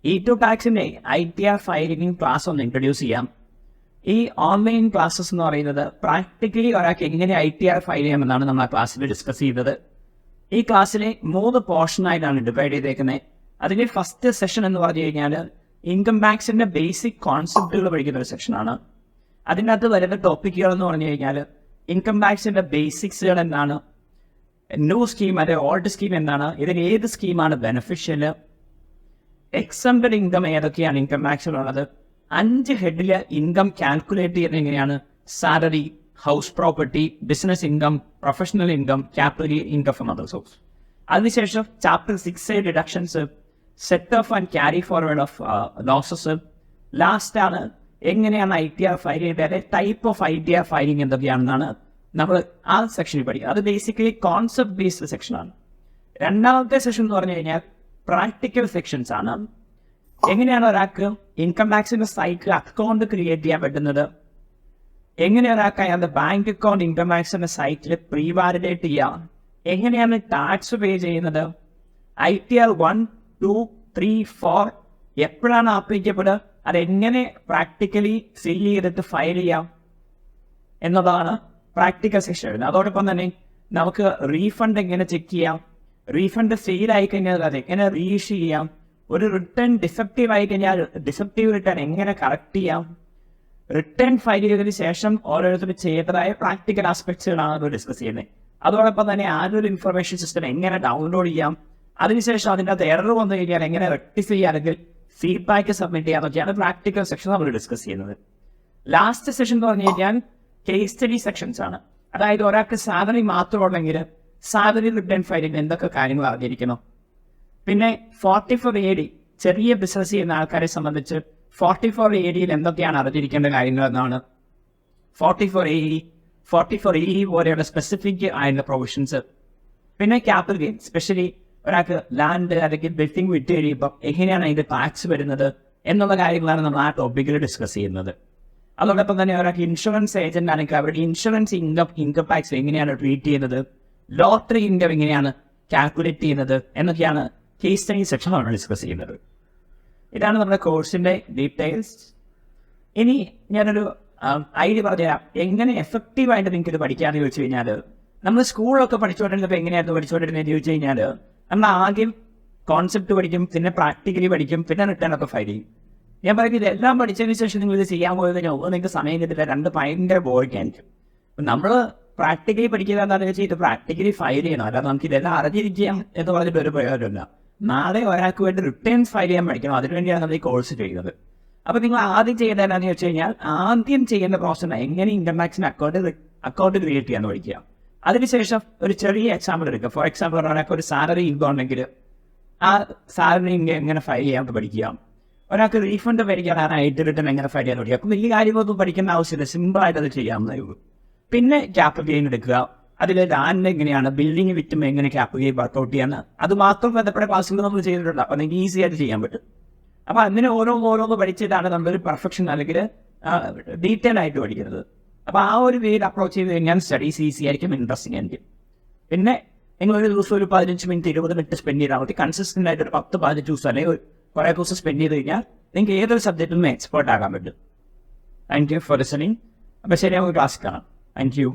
E2 ടാക്സിന്റെ ITR filing class ഒന്ന് introduce ചെയ്യാം. ഈ ഓൺലൈൻ ക്ലാസ്സസ് എന്ന് പറയുന്നത് പ്രാക്ടിക്കലി ഒരാൾക്ക് എങ്ങനെ ITR ഫയൽ ചെയ്യാമെന്നാണ് നമ്മൾ ആ ക്ലാസ്സിൽ ഡിസ്കസ് ചെയ്തത്. ഈ ക്ലാസ്സിലെ 3 പോർഷനായിട്ടാണ് ഡിവൈഡ് ചെയ്തേക്കുന്നത്. അതിന്റെ ഫസ്റ്റ് സെഷൻ എന്ന് പറഞ്ഞു കഴിഞ്ഞാൽ ഇൻകം ടാക്സിന്റെ ബേസിക് കോൺസെപ്റ്റുകൾ പഠിക്കുന്ന ഒരു സെക്ഷനാണ്. അതിൻ്റെ അകത്ത് വരുന്ന ടോപ്പിക്കുകൾ എന്ന് പറഞ്ഞു കഴിഞ്ഞാൽ ഇൻകം ടാക്സിന്റെ ബേസിക്സുകൾ എന്താണ്, ന്യൂ സ്കീം അല്ലെ ഓൾഡ് സ്കീം എന്താണ്, ഇതിന് ഏത് സ്കീമാണ് ബെനിഫിഷ്യൽ, എക്സംപ്റ്റഡ് ഇൻകം ഏതൊക്കെയാണ് ഇൻകം ടാക്സിലുള്ളത്, 5 ഹെഡിൽ ഇൻകം കാൽക്കുലേറ്റ് ചെയ്യുന്നത് എങ്ങനെയാണ്, salary, house property, business income, professional income, capital income from other source. അതിനുശേഷം chapter 6 deductions, set off and carry forward of losses. Last ആണ് എങ്ങനെയാണ് ITR ഫയൽ ചെയ്യേണ്ടത്, ടൈപ്പ് ഓഫ് ITR ഫയലിംഗ് എന്തൊക്കെയാണെന്നാണ് നമ്മൾ ആ സെക്ഷനിൽ പഠിക്കുക. അത് ബേസിക്കലി കോൺസെപ്റ്റ് ബേസ്ഡ് സെക്ഷനാണ്. രണ്ടാമത്തെ സെഷൻ എന്ന് പറഞ്ഞു കഴിഞ്ഞാൽ പ്രാക്ടിക്കൽ സെക്ഷൻസ് ആണ്. എങ്ങനെയാണ് ഒരാൾക്ക് ഇൻകം ടാക്സിന്റെ സൈറ്റിൽ അക്കൗണ്ട് ക്രിയേറ്റ് ചെയ്യാൻ പറ്റുന്നത്, എങ്ങനെ ഒരാൾക്ക് അയാളുടെ ബാങ്ക് അക്കൗണ്ട് ഇൻകം ടാക്സിന്റെ സൈറ്റിൽ പ്രീ വാലിഡേറ്റ് ചെയ്യാം, എങ്ങനെയാണ് ടാക്സ് പേ ചെയ്യുന്നത്, ITR 1, 2, 3, 4 എപ്പോഴാണ് ആപ്ലിക്കപ്പെടുക, അതെങ്ങനെ പ്രാക്ടിക്കലി ഫിൽ ചെയ്തിട്ട് ഫയൽ ചെയ്യാം എന്നതാണ് പ്രാക്ടിക്കൽ സെക്ഷൻ. അതോടൊപ്പം തന്നെ നമുക്ക് റീഫണ്ട് എങ്ങനെ ചെക്ക് ചെയ്യാം, റീഫണ്ട് ഫെയിൽ ആയി കഴിഞ്ഞാൽ അത് എങ്ങനെ റീഇഷ്യൂ ചെയ്യാം, ഒരു റിട്ടേൺ ഡിഫക്റ്റീവ് ആയി കഴിഞ്ഞാൽ ഡിഫക്റ്റീവ് റിട്ടേൺ എങ്ങനെ കറക്റ്റ് ചെയ്യാം, റിട്ടേൺ ഫയൽ ചെയ്തതിനു ശേഷം ഓരോരുത്തരും ചെയ്യേണ്ടതായ പ്രാക്ടിക്കൽ ആസ്പെക്ട്സുകളാണ് നമ്മൾ ഡിസ്കസ് ചെയ്യുന്നത്. അതോടൊപ്പം തന്നെ ആനുവൽ ഇൻഫർമേഷൻ സിസ്റ്റം എങ്ങനെ ഡൗൺലോഡ് ചെയ്യാം, അതിനുശേഷം അതിൻ്റെ അകത്ത് എറർ വന്നു കഴിഞ്ഞാൽ എങ്ങനെ റെക്ടിഫൈ ചെയ്യാം, അല്ലെങ്കിൽ ഫീഡ്ബാക്ക് സബ്മിറ്റ് ചെയ്യാന്നൊക്കെയാണ് പ്രാക്ടിക്കൽ സെക്ഷൻ നമ്മൾ ഡിസ്കസ് ചെയ്യുന്നത്. ലാസ്റ്റ് സെഷൻ എന്ന് പറഞ്ഞു കഴിഞ്ഞാൽ കേസ് സ്റ്റഡി സെക്ഷൻസ് ആണ്. അതായത് ഒരാൾക്ക് സാലറി മാത്രമുണ്ടെങ്കിൽ സാലറി റിട്ടേൺ ഫയലിംഗ് എന്തൊക്കെ കാര്യങ്ങൾ അറിഞ്ഞിരിക്കണം, പിന്നെ 44AD ചെറിയ ബിസിനസ് ചെയ്യുന്ന ആൾക്കാരെ സംബന്ധിച്ച് 44ADയിൽ എന്തൊക്കെയാണ് അറിഞ്ഞിരിക്കേണ്ട കാര്യങ്ങൾ എന്നാണ്. 44AE പോലെയുള്ള സ്പെസിഫിക് ആയിട്ടുള്ള പ്രൊവിഷൻസ്, പിന്നെ ക്യാപിറ്റൽ ഗെയിൻ, സ്പെഷ്യലി ഒരാൾക്ക് ലാൻഡ് അല്ലെങ്കിൽ ബിൽഡിംഗ് വിറ്റ് കഴിയുമ്പോൾ എങ്ങനെയാണ് അതിന്റെ ടാക്സ് വരുന്നത് എന്നുള്ള കാര്യങ്ങളാണ് നമ്മൾ ആ ടോപ്പിക്കിൽ ഡിസ്കസ് ചെയ്യുന്നത്. അതോടൊപ്പം തന്നെ ഒരാൾക്ക് ഇൻഷുറൻസ് ഏജന്റ് ആണെങ്കിൽ അവരുടെ ഇൻഷുറൻസ് ഇൻകം ടാക്സ് എങ്ങനെയാണ് ട്രീറ്റ് ചെയ്യുന്നത്, ലോട്ടറി ഇൻകം എങ്ങനെയാണ് കാൽക്കുലേറ്റ് ചെയ്യുന്നത് എന്നൊക്കെയാണ് കേസ് സ്റ്റഡി സെക്ഷൻ നമ്മൾ ഡിസ്കസ് ചെയ്യുന്നത്. ഇതാണ് നമ്മുടെ കോഴ്സിന്റെ ഡീറ്റെയിൽസ്. ഇനി ഞാനൊരു ഐഡിയ പറഞ്ഞുതരാം, എങ്ങനെ എഫക്റ്റീവായിട്ട് നിങ്ങൾക്ക് ഇത് പഠിക്കാമെന്ന് ചോദിച്ചു കഴിഞ്ഞാൽ, നമ്മൾ സ്കൂളിലൊക്കെ പഠിച്ചുകൊണ്ടിരുന്നപ്പോൾ എങ്ങനെയായിരുന്നു പഠിച്ചുകൊണ്ടിരുന്നതെന്ന് ചോദിച്ചു കഴിഞ്ഞാൽ, നമ്മൾ ആദ്യം കോൺസെപ്റ്റ് പഠിക്കും, പിന്നെ പ്രാക്ടിക്കലി പഠിക്കും, പിന്നെ റിട്ടേൺ ഒക്കെ ഫയൽ ചെയ്യും. ഞാൻ പറയുന്നത് ഇതെല്ലാം പഠിച്ചതിന് ശേഷം നിങ്ങൾ ഇത് ചെയ്യാൻ പോയത് കഴിഞ്ഞാൽ നിങ്ങൾക്ക് സമയം കിട്ടില്ല, 2 ഭയങ്കര ബോറിക്കായിരിക്കും. നമ്മൾ പ്രാക്ടിക്കലി പഠിക്കുക എന്താണെന്ന് വെച്ചാൽ ഇത് പ്രാക്ടിക്കലി ഫയൽ ചെയ്യണം, അല്ലാതെ നമുക്ക് ഇതെല്ലാം അറിഞ്ഞിരിക്കാം എന്ന് പറഞ്ഞിട്ട് ഒരു പ്രയോജനമില്ല. നാളെ ഒരാൾക്ക് വേണ്ടി റിട്ടേൺസ് ഫയൽ ചെയ്യാൻ പഠിക്കണം, അതിനുവേണ്ടിയാണ് നമ്മൾ ഈ കോഴ്സ് ചെയ്യുന്നത്. അപ്പോൾ നിങ്ങൾ ആദ്യം ചെയ്യേണ്ടത് എന്താണെന്ന് വെച്ച് കഴിഞ്ഞാൽ, ആദ്യം ചെയ്യേണ്ട പ്രോസസ് എങ്ങനെ ഇൻകം ടാക്സിന് അക്കൗണ്ട് ക്രിയേറ്റ് ചെയ്യാൻ പഠിക്കുക. അതിനുശേഷം ഒരു ചെറിയ എക്സാമ്പിൾ എടുക്കുക. ഫോർ എക്സാമ്പിൾ ഒരാൾക്ക് ഒരു സാലറി ഇൻകം ഉണ്ടെങ്കിൽ ആ സാലറി എങ്ങനെ ഫയൽ ചെയ്യാൻ പഠിക്കുക, ഒരാൾക്ക് റീഫണ്ട് മേടിക്കാനായിട്ട് റിട്ടേൺ എങ്ങനെ ഫയൽ ചെയ്യാൻ പഠിക്കുക. അപ്പം വലിയ കാര്യങ്ങളൊന്നും പഠിക്കേണ്ട ആവശ്യമില്ല, സിമ്പിളായിട്ട് അത് ചെയ്യാവുന്നേ ഉള്ളൂ. പിന്നെ ക്യാപിറ്റൽ ഗെയിൻ എടുക്കുക, അതിൽ ലാൻഡ് എങ്ങനെയാണ്, ബിൽഡിംഗ് വിറ്റും എങ്ങനെ ക്യാപിറ്റൽ ഗെയിൻ വർക്കൗട്ട് ചെയ്യാന്ന്, അത് മാത്രം ബന്ധപ്പെട്ട ക്ലാസ്സുകൾ നമ്മൾ ചെയ്തിട്ടുണ്ട്. അപ്പോൾ നിങ്ങൾക്ക് ഈസി ആയിട്ട് ചെയ്യാൻ പറ്റും. അപ്പോൾ അങ്ങനെ ഓരോന്ന് പഠിച്ചിട്ടാണ് നമ്മളൊരു പെർഫെക്ഷൻ അല്ലെങ്കിൽ ഡീറ്റെയിൽ ആയിട്ട് പഠിക്കുന്നത്. അപ്പോൾ ആ ഒരു വേയിൽ അപ്രോച്ച് ചെയ്ത് കഴിഞ്ഞാൽ സ്റ്റഡീസ് ഈസി ആയിരിക്കും, ഇൻട്രസ്റ്റിംഗ് ആയിരിക്കും. പിന്നെ നിങ്ങൾ ഒരു ദിവസം ഒരു 15 മിനിറ്റ് 20 മിനിറ്റ് സ്പെൻഡ് ചെയ്താൽ മതി. കൺസിസ്റ്റന്റ് ആയിട്ട് ഒരു 10-15 ദിവസം അല്ലെങ്കിൽ കുറേ ദിവസം സ്പെൻഡ് ചെയ്ത് കഴിഞ്ഞാൽ നിങ്ങൾക്ക് ഏതൊരു സബ്ജക്റ്റിൽ നിന്ന് എക്സ്പേർട്ട് ആകാൻ പറ്റും. Thank you for listening. അപ്പോൾ ശരി, നമുക്ക് ക്ലാസ് കാണാം. Thank you.